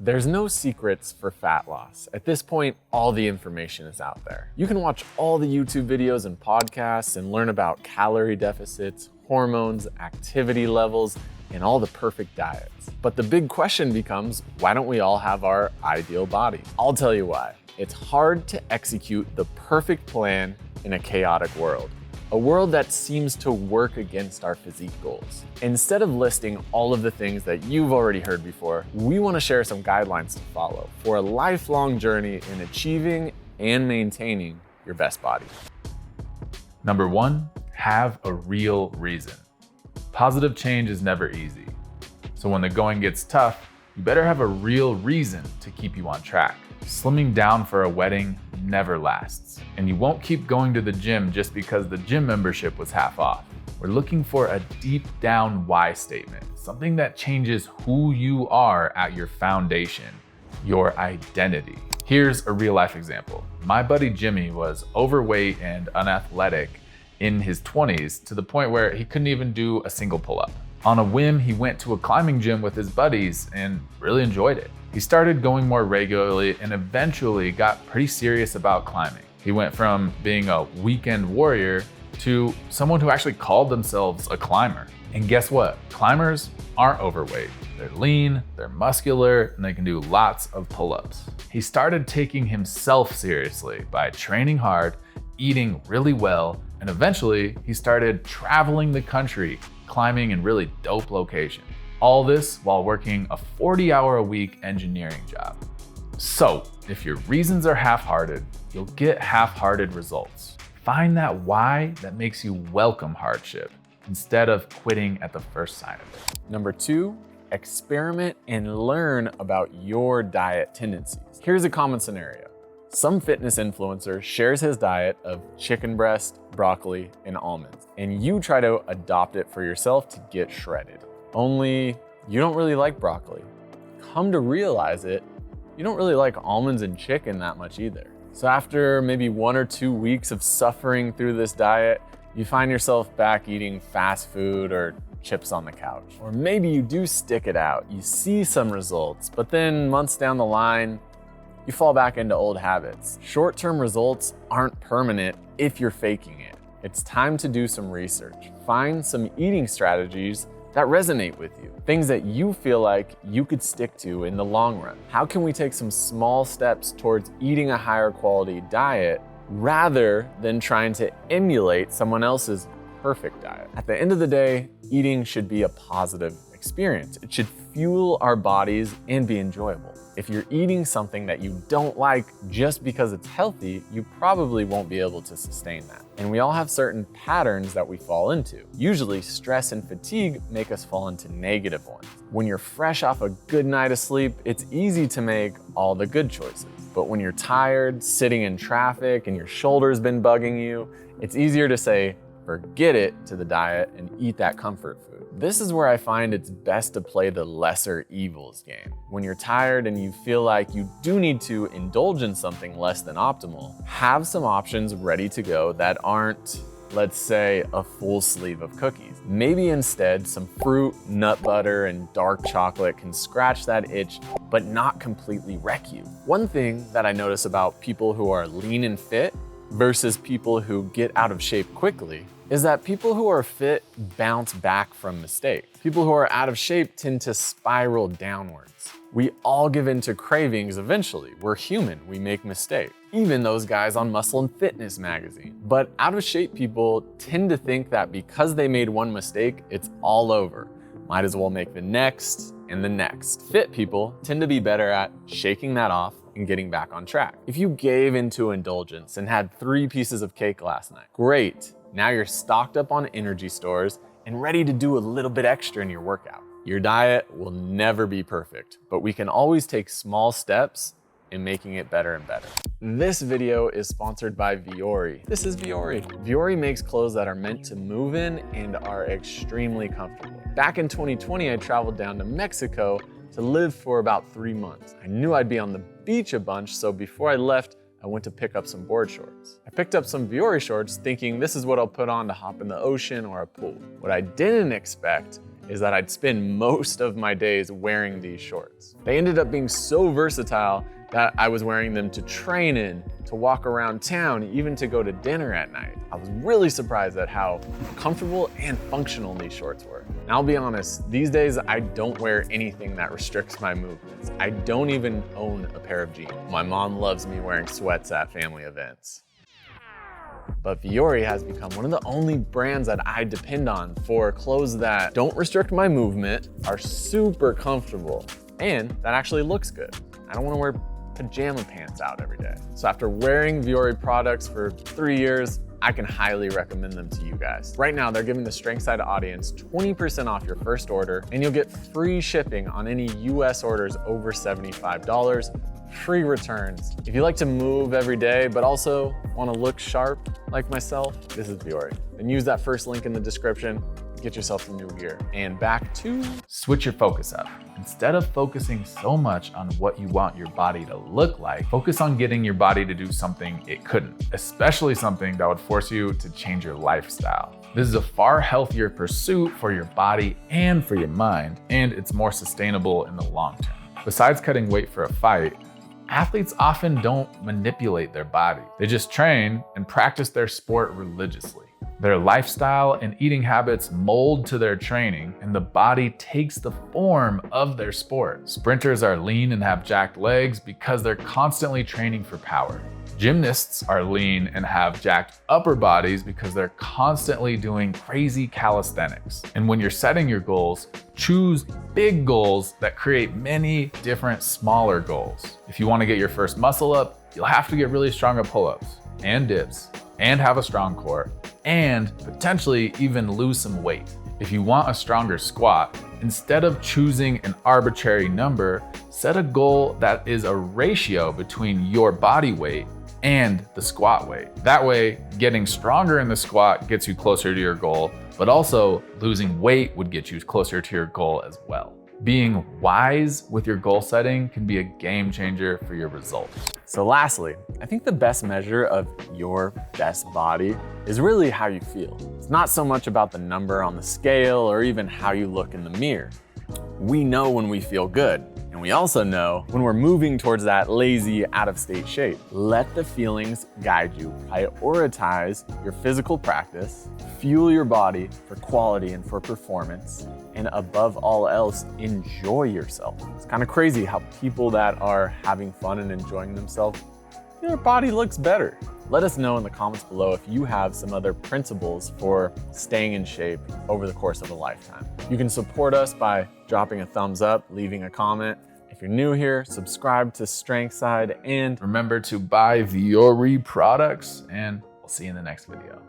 There's no secrets for fat loss. At this point, all the information is out there. You can watch all the YouTube videos and podcasts and learn about calorie deficits, hormones, activity levels, and all the perfect diets. But the big question becomes, why don't we all have our ideal body? I'll tell you why. It's hard to execute the perfect plan in a chaotic world. A world that seems to work against our physique goals. Instead of listing all of the things that you've already heard before, we want to share some guidelines to follow for a lifelong journey in achieving and maintaining your best body. Number 1, have a real reason. Positive change is never easy. So when the going gets tough, you better have a real reason to keep you on track. Slimming down for a wedding never lasts, and you won't keep going to the gym just because the gym membership was half off. We're looking for a deep down why statement, something that changes who you are at your foundation, your identity. Here's a real life example. My buddy Jimmy was overweight and unathletic in his 20s to the point where he couldn't even do a single pull-up. On a whim, he went to a climbing gym with his buddies and really enjoyed it. He started going more regularly and eventually got pretty serious about climbing. He went from being a weekend warrior to someone who actually called themselves a climber. And guess what? Climbers aren't overweight. They're lean, they're muscular, and they can do lots of pull-ups. He started taking himself seriously by training hard, eating really well, and eventually he started traveling the country, climbing in really dope locations. All this while working a 40-hour-a-week engineering job. So, if your reasons are half-hearted, you'll get half-hearted results. Find that why that makes you welcome hardship instead of quitting at the first sign of it. Number 2, experiment and learn about your diet tendencies. Here's a common scenario. Some fitness influencer shares his diet of chicken breast, broccoli, and almonds, and you try to adopt it for yourself to get shredded. Only you don't really like broccoli. Come to realize it, you don't really like almonds and chicken that much either. So after maybe 1 or 2 weeks of suffering through this diet, you find yourself back eating fast food or chips on the couch. Or maybe you do stick it out, you see some results, but then months down the line, you fall back into old habits. Short-term results aren't permanent if you're faking it. It's time to do some research. Find some eating strategies that resonate with you, things that you feel like you could stick to in the long run. How can we take some small steps towards eating a higher quality diet rather than trying to emulate someone else's perfect diet? At the end of the day, eating should be a positive experience. It should fuel our bodies and be enjoyable. If you're eating something that you don't like just because it's healthy, you probably won't be able to sustain that. And we all have certain patterns that we fall into. Usually stress and fatigue make us fall into negative ones. When you're fresh off a good night of sleep, it's easy to make all the good choices. But when you're tired, sitting in traffic, and your shoulder's been bugging you, it's easier to say, forget it to the diet and eat that comfort food. This is where I find it's best to play the lesser evils game. When you're tired and you feel like you do need to indulge in something less than optimal, have some options ready to go that aren't, let's say, a full sleeve of cookies. Maybe instead some fruit, nut butter, and dark chocolate can scratch that itch, but not completely wreck you. One thing that I notice about people who are lean and fit versus people who get out of shape quickly is that people who are fit bounce back from mistakes. People who are out of shape tend to spiral downwards. We all give in to cravings eventually. We're human, we make mistakes. Even those guys on Muscle and Fitness magazine. But out of shape people tend to think that because they made one mistake, it's all over. Might as well make the next and the next. Fit people tend to be better at shaking that off and getting back on track. If you gave into indulgence and had 3 pieces of cake last night, great. Now you're stocked up on energy stores and ready to do a little bit extra in your workout. Your diet will never be perfect, but we can always take small steps in making it better and better. This video is sponsored by Viori. This is Viori. Viori makes clothes that are meant to move in and are extremely comfortable. Back in 2020, I traveled down to Mexico to live for about 3 months. I knew I'd be on the beach a bunch, so before I left, I went to pick up some board shorts. I picked up some Viori shorts thinking this is what I'll put on to hop in the ocean or a pool. What I didn't expect is that I'd spend most of my days wearing these shorts. They ended up being so versatile that I was wearing them to train in, to walk around town, even to go to dinner at night. I was really surprised at how comfortable and functional these shorts were. And I'll be honest, these days I don't wear anything that restricts my movements. I don't even own a pair of jeans. My mom loves me wearing sweats at family events. But Viori has become one of the only brands that I depend on for clothes that don't restrict my movement, are super comfortable, and that actually looks good. I don't want to wear pajama pants out every day. So after wearing Viori products for 3 years, I can highly recommend them to you guys. Right now, they're giving the Strengthside audience 20% off your first order, and you'll get free shipping on any US orders over $75, free returns. If you like to move every day, but also want to look sharp like myself, this is Viori. And use that first link in the description. Get yourself some new gear. And back to... Switch your focus up. Instead of focusing so much on what you want your body to look like, focus on getting your body to do something it couldn't, especially something that would force you to change your lifestyle. This is a far healthier pursuit for your body and for your mind, and it's more sustainable in the long term. Besides cutting weight for a fight, athletes often don't manipulate their body. They just train and practice their sport religiously. Their lifestyle and eating habits mold to their training, and the body takes the form of their sport. Sprinters are lean and have jacked legs because they're constantly training for power. Gymnasts are lean and have jacked upper bodies because they're constantly doing crazy calisthenics. And when you're setting your goals, choose big goals that create many different smaller goals. If you want to get your first muscle up, you'll have to get really strong at pull-ups and dips and have a strong core and potentially even lose some weight. If you want a stronger squat, instead of choosing an arbitrary number, set a goal that is a ratio between your body weight and the squat weight. That way, getting stronger in the squat gets you closer to your goal, but also losing weight would get you closer to your goal as well. Being wise with your goal setting can be a game changer for your results. So lastly, I think the best measure of your best body is really how you feel. It's not so much about the number on the scale or even how you look in the mirror. We know when we feel good, and we also know when we're moving towards that lazy, out-of-state shape. Let the feelings guide you. Prioritize your physical practice, fuel your body for quality and for performance, and above all else, enjoy yourself. It's kind of crazy how people that are having fun and enjoying themselves, their body looks better. Let us know in the comments below if you have some other principles for staying in shape over the course of a lifetime. You can support us by dropping a thumbs up, leaving a comment. If you're new here, subscribe to Strengthside, and remember to buy Viori products, and we'll see you in the next video.